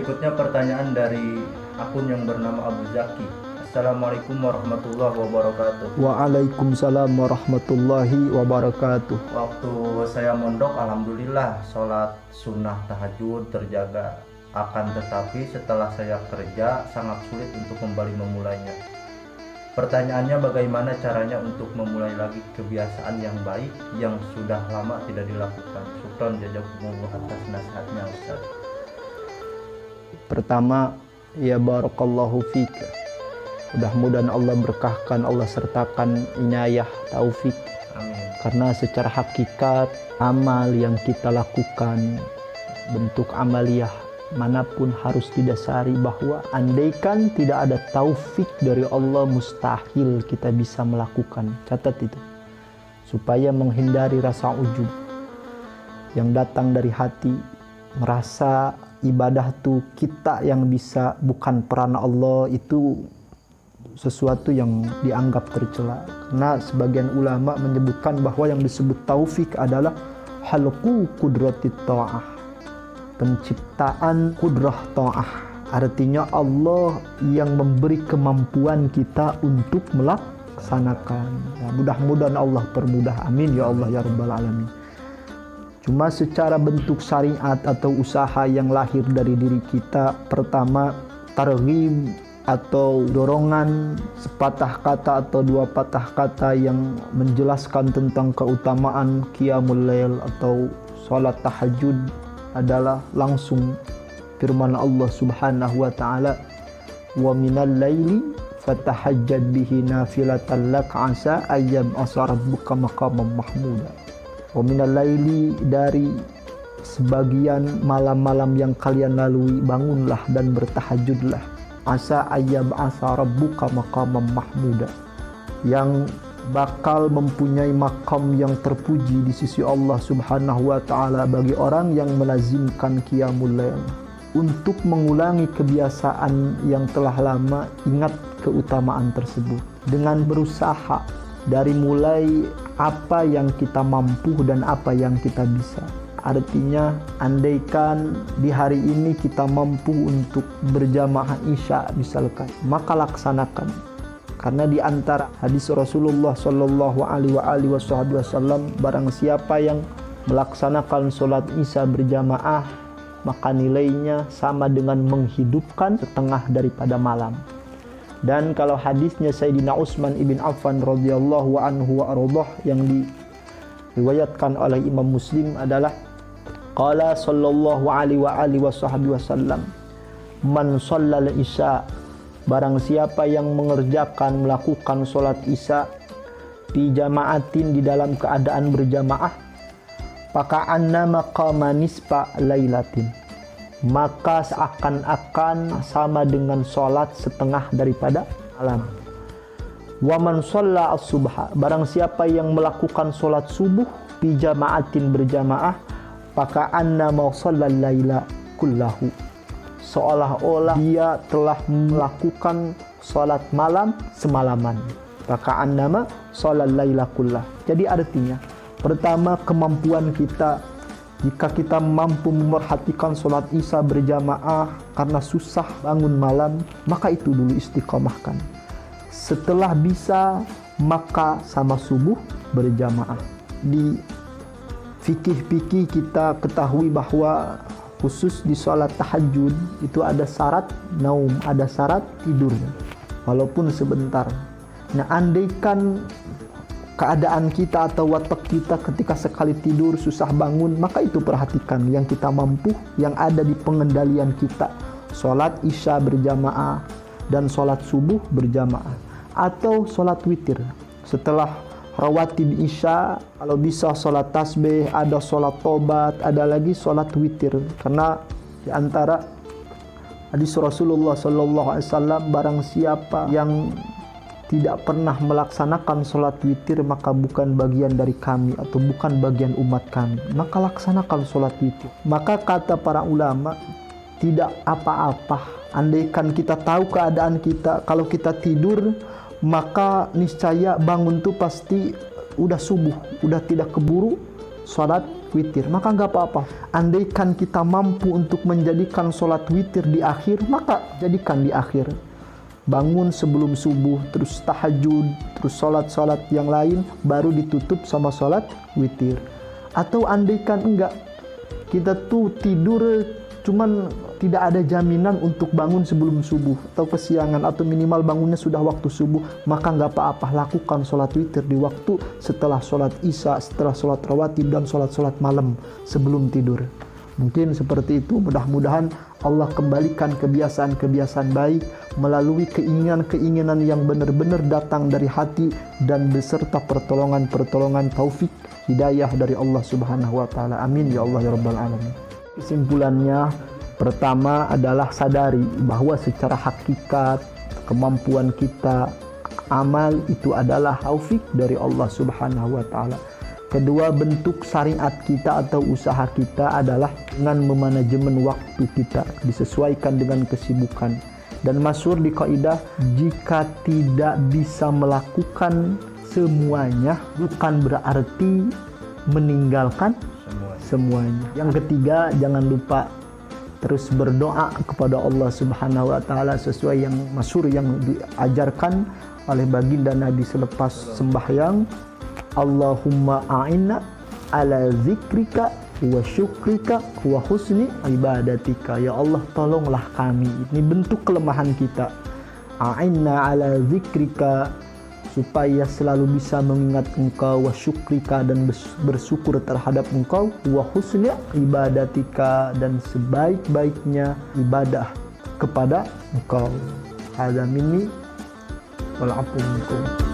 Berikutnya pertanyaan dari akun yang bernama Abu Zaki. Assalamualaikum warahmatullahi wabarakatuh. Waalaikumsalam warahmatullahi wabarakatuh. Waktu saya mondok, alhamdulillah sholat sunnah tahajud terjaga. Akan tetapi setelah saya kerja sangat sulit untuk kembali memulainya. Pertanyaannya, bagaimana caranya untuk memulai lagi kebiasaan yang baik yang sudah lama tidak dilakukan? Syukran jazakumullah atas nasihatnya Ustaz. Pertama, ya barakallahu fika. Mudah-mudahan Allah berkahkan, Allah sertakan inayah, taufik. Amin. Karena secara hakikat amal yang kita lakukan, bentuk amaliyah manapun harus didasari bahwa andaikan tidak ada taufik dari Allah, mustahil kita bisa melakukan. Catat itu, supaya menghindari rasa ujub yang datang dari hati, merasa ibadah tuh kita yang bisa, bukan peran Allah. Itu sesuatu yang dianggap tercela, karena sebagian ulama menyebutkan bahwa yang disebut taufik adalah halqu qudratit ta'ah, penciptaan kudrah ta'ah. Artinya Allah yang memberi kemampuan kita untuk melaksanakan. Nah, mudah-mudahan Allah permudah, amin ya Allah ya rabbal alamin. Cuma secara bentuk syariat atau usaha yang lahir dari diri kita, pertama targhib atau dorongan sepatah kata atau dua patah kata yang menjelaskan tentang keutamaan qiyamul lail atau salat tahajud adalah langsung firman Allah Subhanahu wa taala, wa minal laili fatahajjad bihi nafilatan lak asa ayyam asarabuka maqamam mahmuda. Wa minal laili, dari sebagian malam-malam yang kalian lalui, bangunlah dan bertahajudlah. Asa ayyab asa rabbuka maqamam mahmuda, yang bakal mempunyai makam yang terpuji di sisi Allah Subhanahu wa taala bagi orang yang melazimkan qiyamul lail. Untuk mengulangi kebiasaan yang telah lama, ingat keutamaan tersebut dengan berusaha dari mulai apa yang kita mampu dan apa yang kita bisa. Artinya, andaikan di hari ini kita mampu untuk berjamaah isya misalkan, maka laksanakan. Karena di antara hadis Rasulullah Shallallahu Alaihi Wasallam, barang siapa yang melaksanakan sholat isya berjamaah, maka nilainya sama dengan menghidupkan setengah daripada malam. Dan kalau hadisnya Sayyidina Utsman ibn Affan radhiyallahu anhu wa ardhah yang diriwayatkan oleh Imam Muslim adalah qala sallallahu alaihi wasallam, man shallal isya, barang siapa yang mengerjakan melakukan salat isya di jamaatin, di dalam keadaan berjamaah, maka annama qama nisfa lailatin, maka seakan-akan sama dengan sholat setengah daripada malam. Wa man shalla as-subha, barang siapa yang melakukan sholat subuh di jamaatin berjamaah, maka annama shallal laila kullahu, seolah-olah dia telah melakukan sholat malam semalaman. Maka annama shallal laila kullah. Jadi artinya, pertama, kemampuan kita. Jika kita mampu memerhatikan sholat isya berjamaah karena susah bangun malam, maka itu dulu istiqomahkan. Setelah bisa, maka sama subuh berjamaah. Di fikih-fikih kita ketahui bahwa khusus di sholat tahajud itu ada syarat naum, ada syarat tidurnya, walaupun sebentar. Nah, andaikan keadaan kita atau watak kita ketika sekali tidur susah bangun, maka itu perhatikan yang kita mampu, yang ada di pengendalian kita. Sholat isya berjamaah dan sholat subuh berjamaah, atau sholat witir. Setelah rawatib isya, kalau bisa sholat tasbih, ada sholat tobat, ada lagi sholat witir. Karena di antara hadis Rasulullah SAW, barang siapa yang tidak pernah melaksanakan sholat witir, maka bukan bagian dari kami atau bukan bagian umat kami. Maka laksanakan sholat witir. Maka kata para ulama, tidak apa-apa andaikan kita tahu keadaan kita, kalau kita tidur, maka niscaya bangun tuh pasti udah subuh, udah tidak keburu sholat witir, maka nggak apa-apa. Andaikan kita mampu untuk menjadikan sholat witir di akhir, maka jadikan di akhir. Bangun sebelum subuh, terus tahajud, terus sholat-sholat yang lain, baru ditutup sama sholat witir. Atau andaikan enggak, kita tuh tidur cuman tidak ada jaminan untuk bangun sebelum subuh atau kesiangan, atau minimal bangunnya sudah waktu subuh, maka nggak apa-apa, lakukan sholat witir di waktu setelah sholat isya, setelah sholat rawatib, dan sholat-sholat malam sebelum tidur. Mungkin seperti itu. Mudah-mudahan Allah kembalikan kebiasaan-kebiasaan baik melalui keinginan-keinginan yang benar-benar datang dari hati dan beserta pertolongan-pertolongan taufik hidayah dari Allah Subhanahu wa taala. Amin ya Allah ya rabbal alamin. Kesimpulannya, pertama adalah sadari bahwa secara hakikat kemampuan kita amal itu adalah taufik dari Allah Subhanahu wa taala. Kedua, bentuk syariat kita atau usaha kita adalah dengan memanajemen waktu kita disesuaikan dengan kesibukan. Dan masyhur di kaidah, jika tidak bisa melakukan semuanya bukan berarti meninggalkan semuanya. Yang ketiga, jangan lupa terus berdoa kepada Allah Subhanahu wa taala sesuai yang masyhur yang diajarkan oleh baginda Nabi selepas sembahyang. Allahumma a'inna ala zikrika wa syukrika wa husni ibadatika. Ya Allah, tolonglah kami. Ini bentuk kelemahan kita. A'inna ala zikrika, supaya selalu bisa mengingat Engkau, wa syukrika, dan bersyukur terhadap Engkau, wa husni ibadatika, dan sebaik-baiknya ibadah kepada Engkau. Hadza minni wal 'afwu minkum.